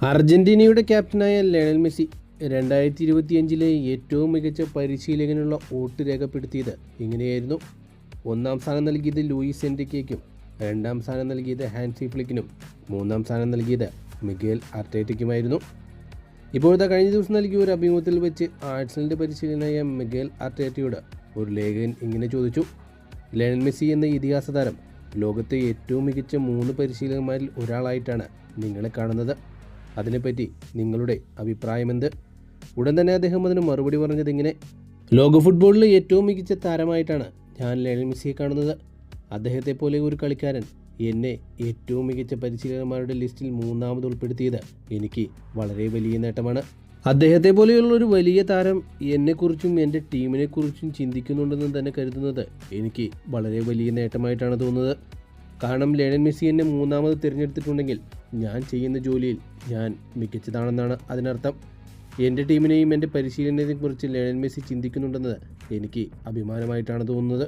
അർജന്റീനയുടെ ക്യാപ്റ്റനായ Lionel Messi 2025 ഏറ്റവും മികച്ച പരിശീലകനുള്ള വോട്ട് രേഖപ്പെടുത്തിയത് ഇങ്ങനെയായിരുന്നു. ഒന്നാം സ്ഥാനം നൽകിയത് ലൂയിസ് എൻറിക്കയ്ക്കും, രണ്ടാം സ്ഥാനം നൽകിയത് ഹാൻസി ഫ്ലിക്കിനും, മൂന്നാം സ്ഥാനം നൽകിയത് മിഗേൽ അർട്ടേറ്റയ്ക്കുമായിരുന്നു. ഇപ്പോഴത്തെ കഴിഞ്ഞ ദിവസം നൽകിയ ഒരു അഭിമുഖത്തിൽ വെച്ച് ആഴ്സണലിൻ്റെ പരിശീലകനായ മിഗേൽ അർട്ടേറ്റയോട് ഒരു ലേഖകൻ ഇങ്ങനെ ചോദിച്ചു: ലയണൽ മെസ്സി എന്ന ഇതിഹാസ താരം ലോകത്തെ ഏറ്റവും മികച്ച 3 പരിശീലകന്മാരിൽ ഒരാളായിട്ടാണ് നിങ്ങളെ കാണുന്നത്. അതിനെപ്പറ്റി നിങ്ങളുടെ അഭിപ്രായമെന്ത്? ഉടൻ തന്നെ അദ്ദേഹം അതിന് മറുപടി പറഞ്ഞത് ഇങ്ങനെ: ലോക ഫുട്ബോളിലെ ഏറ്റവും മികച്ച താരമായിട്ടാണ് ഞാൻ ലയണൽ മെസ്സിയെ കാണുന്നത്. അദ്ദേഹത്തെ പോലെ ഒരു കളിക്കാരൻ എന്നെ ഏറ്റവും മികച്ച പരിശീലകന്മാരുടെ ലിസ്റ്റിൽ 3ാമത് ഉൾപ്പെടുത്തിയത് എനിക്ക് വളരെ വലിയ നേട്ടമാണ്. അദ്ദേഹത്തെ പോലെയുള്ള ഒരു വലിയ താരം എന്നെക്കുറിച്ചും എൻ്റെ ടീമിനെക്കുറിച്ചും ചിന്തിക്കുന്നുണ്ടെന്ന് തന്നെ കരുതുന്നത് എനിക്ക് വളരെ വലിയ നേട്ടമായിട്ടാണ് തോന്നുന്നത്. കാരണം ലയണൽ മെസ്സി എന്നെ 3ാമത് തിരഞ്ഞെടുത്തിട്ടുണ്ടെങ്കിൽ ഞാൻ ചെയ്യുന്ന ജോലിയിൽ ഞാൻ മികച്ചതാണെന്നാണ് അതിനർത്ഥം. എൻ്റെ ടീമിനെയും എൻ്റെ പരിശീലനത്തെക്കുറിച്ച് ലയണൽ മെസ്സി ചിന്തിക്കുന്നുണ്ടെന്നത് എനിക്ക് അഭിമാനമായിട്ടാണ് തോന്നുന്നത്.